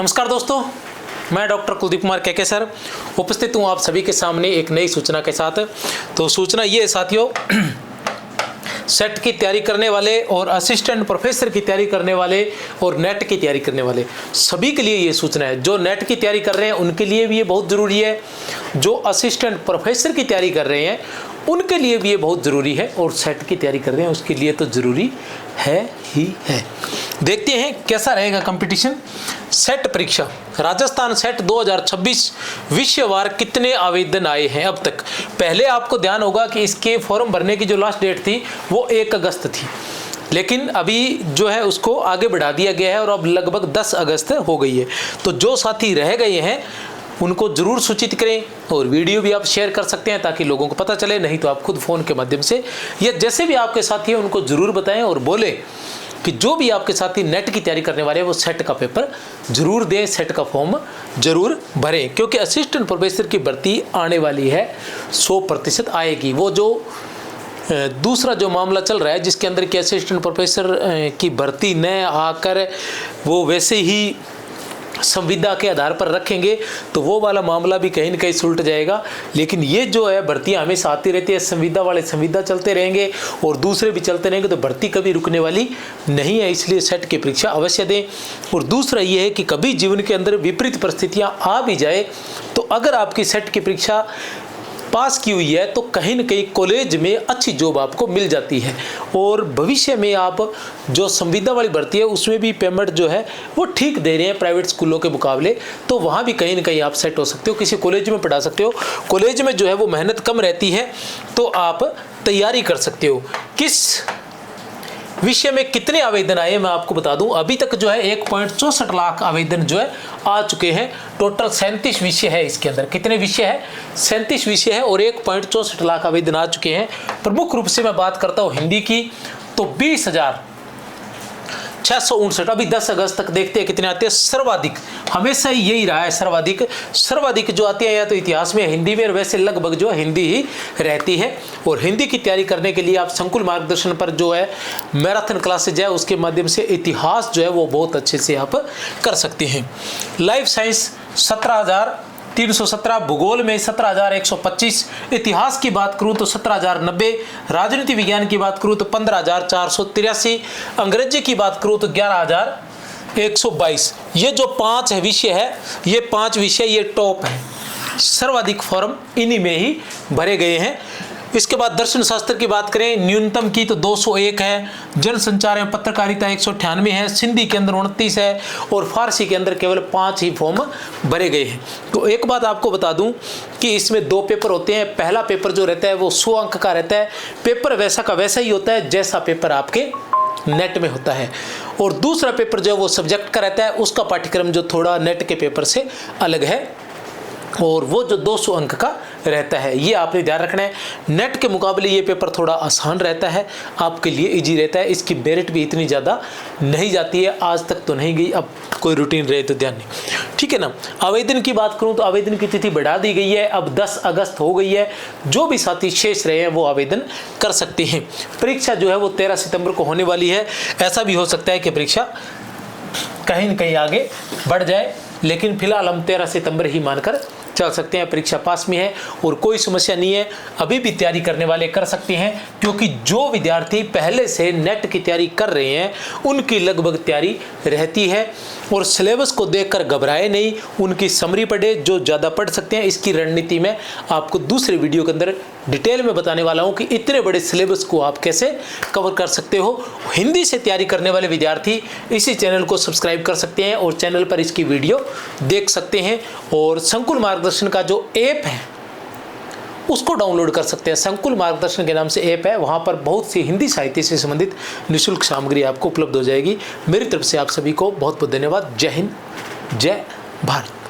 नमस्कार दोस्तों, मैं डॉक्टर कुलदीप कुमार केके सर उपस्थित हूँ आप सभी के सामने एक नई सूचना के साथ। तो सूचना ये है साथियों, सेट की तैयारी करने वाले और असिस्टेंट प्रोफेसर की तैयारी करने वाले और नेट की तैयारी करने वाले सभी के लिए ये सूचना है। जो नेट की तैयारी कर रहे हैं उनके लिए भी ये बहुत ज़रूरी है, जो असिस्टेंट प्रोफेसर की तैयारी कर रहे हैं उनके लिए भी ये बहुत ज़रूरी है, और सेट की तैयारी कर रहे हैं उसके लिए तो ज़रूरी है ही है। देखते हैं कैसा रहेगा कंपटीशन। सेट परीक्षा राजस्थान सेट 2026 विषयवार कितने आवेदन आए हैं अब तक। पहले आपको ध्यान होगा कि इसके फॉर्म भरने की जो लास्ट डेट थी वो 1 अगस्त थी, लेकिन अभी जो है उसको आगे बढ़ा दिया गया है और अब लगभग 10 अगस्त हो गई है। तो जो साथी रह गए हैं उनको ज़रूर सूचित करें, और वीडियो भी आप शेयर कर सकते हैं ताकि लोगों को पता चले, नहीं तो आप खुद फ़ोन के माध्यम से या जैसे भी आपके साथी हैं उनको ज़रूर बताएं और बोले कि जो भी आपके साथी नेट की तैयारी करने वाले हैं वो सेट का पेपर ज़रूर दें, सेट का फॉर्म ज़रूर भरें, क्योंकि असिस्टेंट प्रोफेसर की भर्ती आने वाली है, 100% आएगी। वो जो दूसरा जो मामला चल रहा है जिसके अंदर कि असिस्टेंट प्रोफेसर की भर्ती न आकर वो वैसे ही संविदा के आधार पर रखेंगे तो वो वाला मामला भी कहीं न कहीं सुलट जाएगा। लेकिन ये जो है भर्तियाँ हमेशा आती रहती है, संविदा वाले संविदा चलते रहेंगे और दूसरे भी चलते रहेंगे, तो भर्ती कभी रुकने वाली नहीं है। इसलिए सेट की परीक्षा अवश्य दें। और दूसरा ये है कि कभी जीवन के अंदर विपरीत परिस्थितियाँ आ भी जाए तो अगर आपकी सेट की परीक्षा पास की हुई है तो कहीं न कहीं कॉलेज में अच्छी जॉब आपको मिल जाती है, और भविष्य में आप जो संविदा वाली भर्ती है उसमें भी पेमेंट जो है वो ठीक दे रहे हैं प्राइवेट स्कूलों के मुकाबले, तो वहाँ भी कहीं न कहीं आप सेट हो सकते हो, किसी कॉलेज में पढ़ा सकते हो। कॉलेज में जो है वो मेहनत कम रहती है तो आप तैयारी कर सकते हो। किस विषय में कितने आवेदन आए मैं आपको बता दूं। अभी तक जो है 1.64 लाख आवेदन जो है आ चुके हैं। टोटल 37 विषय है, इसके अंदर कितने विषय है, 37 विषय है और 1.64 लाख आवेदन आ चुके हैं। प्रमुख रूप से मैं बात करता हूं हिंदी की तो 20,659। अभी 10 अगस्त तक देखते हैं कितने आते हैं। सर्वाधिक हमेशा ही यही रहा है, सर्वाधिक जो आती है या तो इतिहास में हिंदी में, और वैसे लगभग जो हिंदी ही रहती है। और हिंदी की तैयारी करने के लिए आप संकुल मार्गदर्शन पर जो है मैराथन क्लासेज है उसके माध्यम से इतिहास जो है वो बहुत अच्छे से आप कर सकते हैं। लाइफ साइंस 17,317, भूगोल में 17,125, इतिहास की बात करूं तो 17,090, राजनीति विज्ञान की बात करूं तो 15,483, अंग्रेजी की बात करूं तो 11,122। ये जो 5 विषय है, ये 5 विषय ये टॉप है, सर्वाधिक फॉर्म इन्हीं में ही भरे गए हैं। इसके बाद दर्शन शास्त्र की बात करें, न्यूनतम की तो 201 है, जनसंचार एवं पत्रकारिता 198 है, सिंधी के अंदर 29 है और फारसी के अंदर केवल 5 ही फॉर्म भरे गए हैं। तो एक बात आपको बता दूं कि इसमें 2 पेपर होते हैं। पहला पेपर जो रहता है वो 100 अंक का रहता है, पेपर वैसा का वैसा ही होता है जैसा पेपर आपके नेट में होता है, और दूसरा पेपर जो है वो सब्जेक्ट का रहता है, उसका पाठ्यक्रम जो थोड़ा नेट के पेपर से अलग है और वो जो 200 अंक का रहता है। ये आपने ध्यान रखना है। नेट के मुकाबले ये पेपर थोड़ा आसान रहता है, आपके लिए इजी रहता है। इसकी मेरिट भी इतनी ज़्यादा नहीं जाती है, आज तक तो नहीं गई, अब कोई रूटीन रहे तो ध्यान नहीं, ठीक है ना। आवेदन की बात करूं तो आवेदन की तिथि बढ़ा दी गई है, अब 10 अगस्त हो गई है। जो भी साथी शेष रहे हैं वो आवेदन कर सकते हैं। परीक्षा जो है वो 13 सितंबर को होने वाली है। ऐसा भी हो सकता है कि परीक्षा कहीं न कहीं आगे बढ़ जाए, लेकिन फिलहाल हम 13 सितंबर ही मानकर चल सकते हैं। परीक्षा पास में है और कोई समस्या नहीं है, अभी भी तैयारी करने वाले कर सकते हैं, क्योंकि जो विद्यार्थी पहले से नेट की तैयारी कर रहे हैं उनकी लगभग तैयारी रहती है। और सिलेबस को देखकर घबराए नहीं, उनकी समरी पढ़े जो ज़्यादा पढ़ सकते हैं। इसकी रणनीति में आपको दूसरे वीडियो के अंदर डिटेल में बताने वाला हूं कि इतने बड़े सिलेबस को आप कैसे कवर कर सकते हो। हिंदी से तैयारी करने वाले विद्यार्थी इसी चैनल को सब्सक्राइब कर सकते हैं और चैनल पर इसकी वीडियो देख सकते हैं। और संकुल मार्गदर्शन का जो ऐप है उसको डाउनलोड कर सकते हैं। संकुल मार्गदर्शन के नाम से ऐप है, वहाँ पर बहुत सी हिंदी साहित्य से संबंधित निःशुल्क सामग्री आपको उपलब्ध हो जाएगी। मेरी तरफ से आप सभी को बहुत बहुत धन्यवाद। जय हिंद, जय भारत।